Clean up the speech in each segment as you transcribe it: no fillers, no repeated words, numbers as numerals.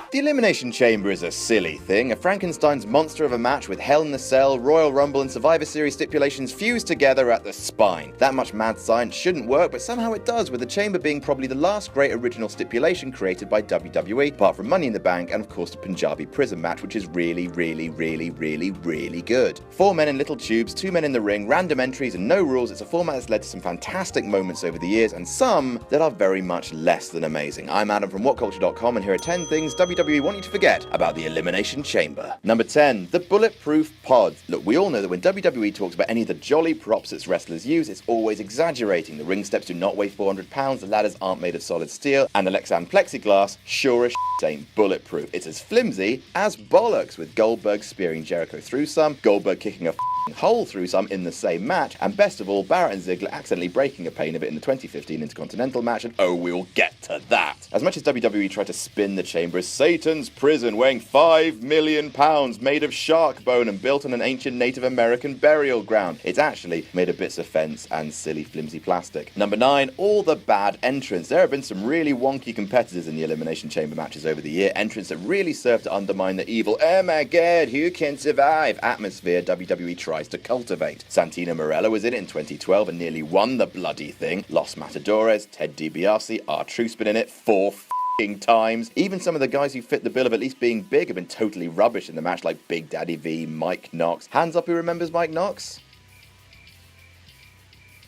The Elimination Chamber is a silly thing, a Frankenstein's monster of a match with Hell in a Cell, Royal Rumble and Survivor Series stipulations fused together at the spine. That much mad science shouldn't work, but somehow it does, with the Chamber being probably the last great original stipulation created by WWE, apart from Money in the Bank and of course the Punjabi prison match, which is really good. 4 men in little tubes, 2 men in the ring, random entries and no rules. It's a format that's led to some fantastic moments over the years and some that are very much less than amazing. I'm Adam from WhatCulture.com and here are 10 things WWE want you to forget about the Elimination Chamber. Number 10. The bulletproof pods. Look, we all know that when WWE talks about any of the jolly props its wrestlers use, it's always exaggerating. The ring steps do not weigh 400 pounds, the ladders aren't made of solid steel, and the Lexan plexiglass sure as ain't bulletproof. It's as flimsy as bollocks, with Goldberg spearing Jericho through some, Goldberg kicking a hole through some in the same match, and best of all, Barrett and Ziggler accidentally breaking a pane of it in the 2015 Intercontinental match, and oh, we'll get to that. As much as WWE tried to spin the Chamber as Satan's prison weighing 5 million pounds, made of shark bone and built on an ancient Native American burial ground, it's actually made of bits of fence and silly flimsy plastic. Number 9, all the bad entrants. There have been some really wonky competitors in the Elimination Chamber matches over the year, entrants that really serve to undermine the evil, oh my god, who can survive atmosphere WWE tries to cultivate. Santino Marella was in it in 2012 and nearly won the bloody thing. Los Matadores, Ted DiBiase, R-Truth's been in it 4 times. Even some of the guys who fit the bill of at least being big have been totally rubbish in the match, like Big Daddy V, Mike Knox. Hands up who remembers Mike Knox?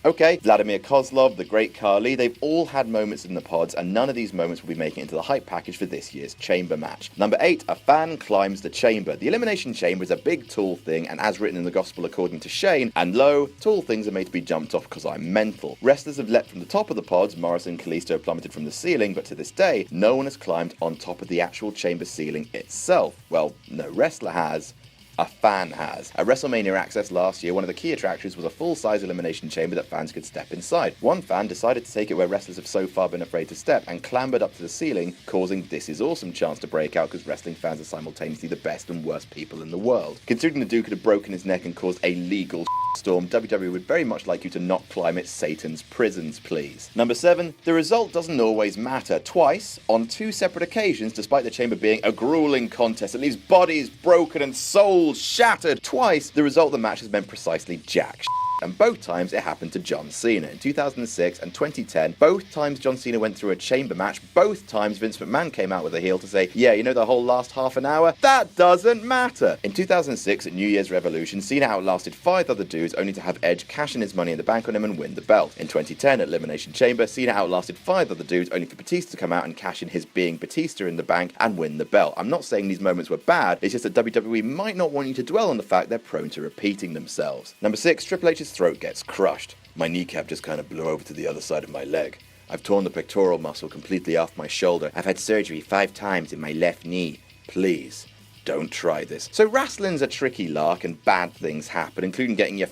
Okay, Vladimir Kozlov, the Great Khali, they've all had moments in the pods, and none of these moments will be making it into the hype package for this year's Chamber match. Number 8, a fan climbs the Chamber. The Elimination Chamber is a big tall thing, and as written in the Gospel according to Shane, and lo, tall things are made to be jumped off because I'm mental. Wrestlers have leapt from the top of the pods, Morrison and Kalisto plummeted from the ceiling, but to this day, no one has climbed on top of the actual Chamber ceiling itself. Well, no wrestler has. A fan has. At WrestleMania Access last year, one of the key attractions was a full-size Elimination Chamber that fans could step inside. One fan decided to take it where wrestlers have so far been afraid to step and clambered up to the ceiling, causing This Is Awesome chance to break out because wrestling fans are simultaneously the best and worst people in the world. Considering the Duke had broken his neck and caused a legal storm, WWE would very much like you to not climb its Satan's prisons, please. Number 7, the result doesn't always matter. Twice, on 2 separate occasions, despite the Chamber being a grueling contest that leaves bodies broken and souls shattered, twice the result of the match has meant precisely jack shit. And both times it happened to John Cena. In 2006 and 2010, both times John Cena went through a Chamber match, both times Vince McMahon came out with a heel to say, yeah, you know the whole last half an hour? That doesn't matter! In 2006, at New Year's Revolution, Cena outlasted 5 other dudes only to have Edge cash in his Money in the Bank on him and win the belt. In 2010, at Elimination Chamber, Cena outlasted 5 other dudes only for Batista to come out and cash in his Being Batista in the Bank and win the belt. I'm not saying these moments were bad, it's just that WWE might not want you to dwell on the fact they're prone to repeating themselves. Number 6, Triple H's throat gets crushed. My kneecap just kind of blew over to the other side of my leg. I've torn the pectoral muscle completely off my shoulder. I've had surgery 5 times in my left knee. Please, don't try this. So wrestling's a tricky lark and bad things happen, including getting your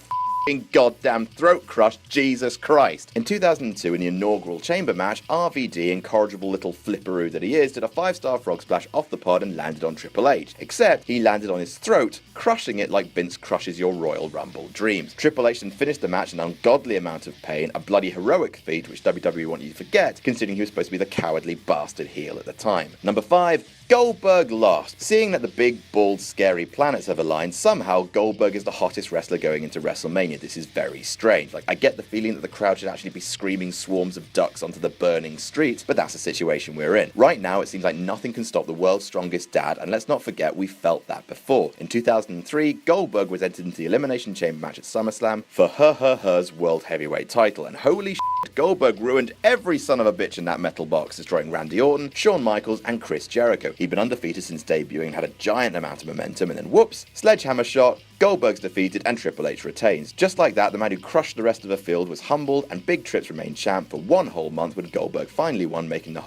goddamn throat crushed, Jesus Christ. In 2002, in the inaugural Chamber match, RVD, incorrigible little flipperoo that he is, did a 5-star frog splash off the pod and landed on Triple H. Except, he landed on his throat, crushing it like Vince crushes your Royal Rumble dreams. Triple H then finished the match in an ungodly amount of pain, a bloody heroic feat which WWE want you to forget, considering he was supposed to be the cowardly bastard heel at the time. Number 5, Goldberg lost. Seeing that the big, bald, scary planets have aligned, somehow Goldberg is the hottest wrestler going into WrestleMania. This is very strange. Like, I get the feeling that the crowd should actually be screaming swarms of ducks onto the burning streets, but that's the situation we're in. Right now, it seems like nothing can stop the world's strongest dad, and let's not forget we felt that before. In 2003, Goldberg was entered into the Elimination Chamber match at SummerSlam for her's World Heavyweight title, and holy shit, Goldberg ruined every son of a bitch in that metal box, destroying Randy Orton, Shawn Michaels, and Chris Jericho. He'd been undefeated since debuting, had a giant amount of momentum, and then whoops, sledgehammer shot, Goldberg's defeated and Triple H retains. Just like that, the man who crushed the rest of the field was humbled, and Big Trips remained champ for 1 whole month when Goldberg finally won, making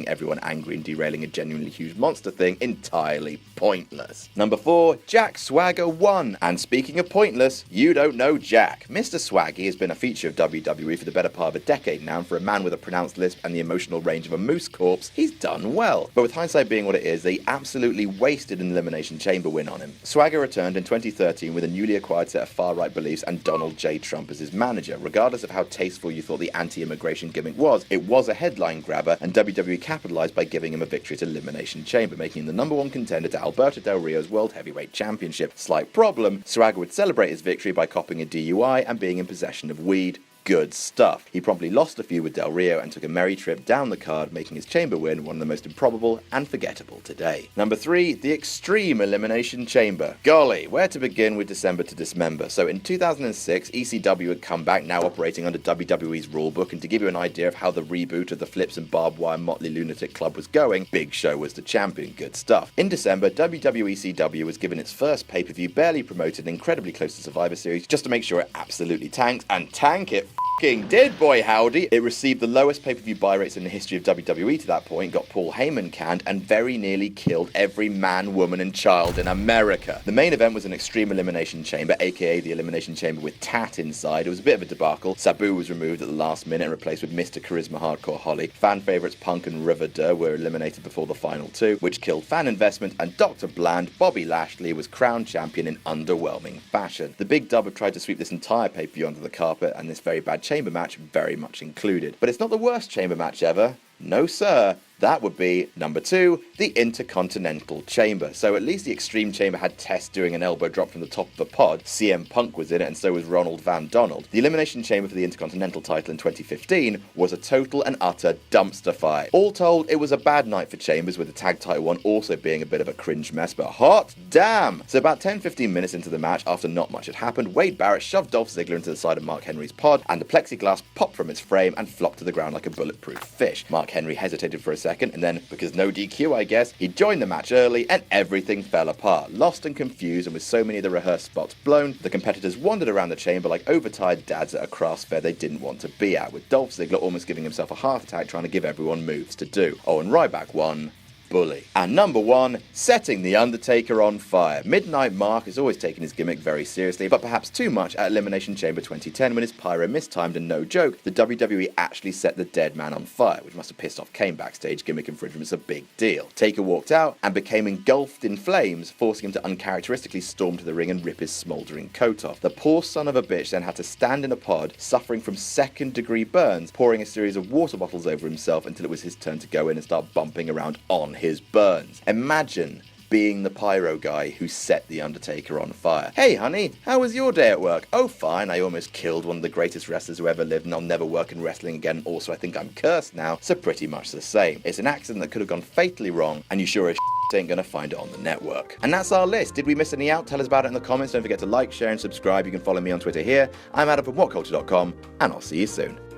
everyone angry and derailing a genuinely huge monster thing entirely pointless. Number 4, Jack Swagger won. And speaking of pointless, you don't know Jack. Mr. Swaggy has been a feature of WWE for the better part of a decade now, and for a man with a pronounced lisp and the emotional range of a moose corpse, he's done well. But with hindsight being what it is, they absolutely wasted an Elimination Chamber win on him. Swagger returned in 2013 team with a newly acquired set of far-right beliefs and Donald J. Trump as his manager. Regardless of how tasteful you thought the anti-immigration gimmick was, it was a headline grabber, and WWE capitalized by giving him a victory at Elimination Chamber, making him the number one contender to Alberto Del Rio's World Heavyweight Championship. Slight problem, Swagger would celebrate his victory by copying a DUI and being in possession of weed. Good stuff. He promptly lost a feud with Del Rio and took a merry trip down the card, making his chamber win one of the most improbable and forgettable today. Number 3, the Extreme Elimination Chamber. Golly, where to begin with December to dismember? So in 2006, ECW had come back, now operating under WWE's rulebook, and to give you an idea of how the reboot of the Flips and Barbed Wire Motley Lunatic Club was going, Big Show was the champion. Good stuff. In December, WWECW was given its first pay-per-view, barely promoted and incredibly close to Survivor Series, just to make sure it absolutely tanked, and tank it did, boy howdy. It received the lowest pay-per-view buy rates in the history of WWE to that point, got Paul Heyman canned, and very nearly killed every man, woman and child in America. The main event was an Extreme Elimination Chamber, aka the Elimination Chamber with Tat inside. It was a bit of a debacle. Sabu was removed at the last minute and replaced with Mr. Charisma Hardcore Holly. Fan favourites Punk and River Durr were eliminated before the final two, which killed fan investment, and Dr. Bland, Bobby Lashley, was crowned champion in underwhelming fashion. The Big Dub have tried to sweep this entire pay-per-view under the carpet, and this very bad chamber match very much included. But it's not the worst chamber match ever. No, sir. That would be number 2, the Intercontinental Chamber. So at least the Extreme Chamber had Tess doing an elbow drop from the top of the pod. CM Punk was in it, and so was Ronald Van Donald. The Elimination Chamber for the Intercontinental title in 2015 was a total and utter dumpster fire. All told, it was a bad night for Chambers, with the tag title one also being a bit of a cringe mess, but hot damn! So about 10-15 minutes into the match, after not much had happened, Wade Barrett shoved Dolph Ziggler into the side of Mark Henry's pod, and the plexiglass popped from its frame and flopped to the ground like a bulletproof fish. Mark Henry hesitated for a second, and then, because no DQ I guess, he joined the match early and everything fell apart. Lost and confused, and with so many of the rehearsed spots blown, the competitors wandered around the chamber like overtired dads at a craft fair they didn't want to be at, with Dolph Ziggler almost giving himself a heart attack trying to give everyone moves to do. Oh, and Ryback won. Bully. And number 1, setting The Undertaker on fire. Midnight Mark has always taken his gimmick very seriously, but perhaps too much at Elimination Chamber 2010 when his pyro mistimed, and no joke, the WWE actually set the dead man on fire, which must have pissed off Kane backstage. Gimmick infringement's a big deal. Taker walked out and became engulfed in flames, forcing him to uncharacteristically storm to the ring and rip his smouldering coat off. The poor son of a bitch then had to stand in a pod, suffering from second-degree burns, pouring a series of water bottles over himself until it was his turn to go in and start bumping around on his burns. Imagine being the pyro guy who set The Undertaker on fire. Hey honey, how was your day at work? Oh fine, I almost killed one of the greatest wrestlers who ever lived and I'll never work in wrestling again. Also, I think I'm cursed now. So pretty much the same. It's an accident that could have gone fatally wrong, and you sure as ain't gonna find it on the network. And that's our list. Did we miss any out? Tell us about it in the comments. Don't forget to like, share and subscribe. You can follow me on Twitter here. I'm Adam from WhatCulture.com, and I'll see you soon.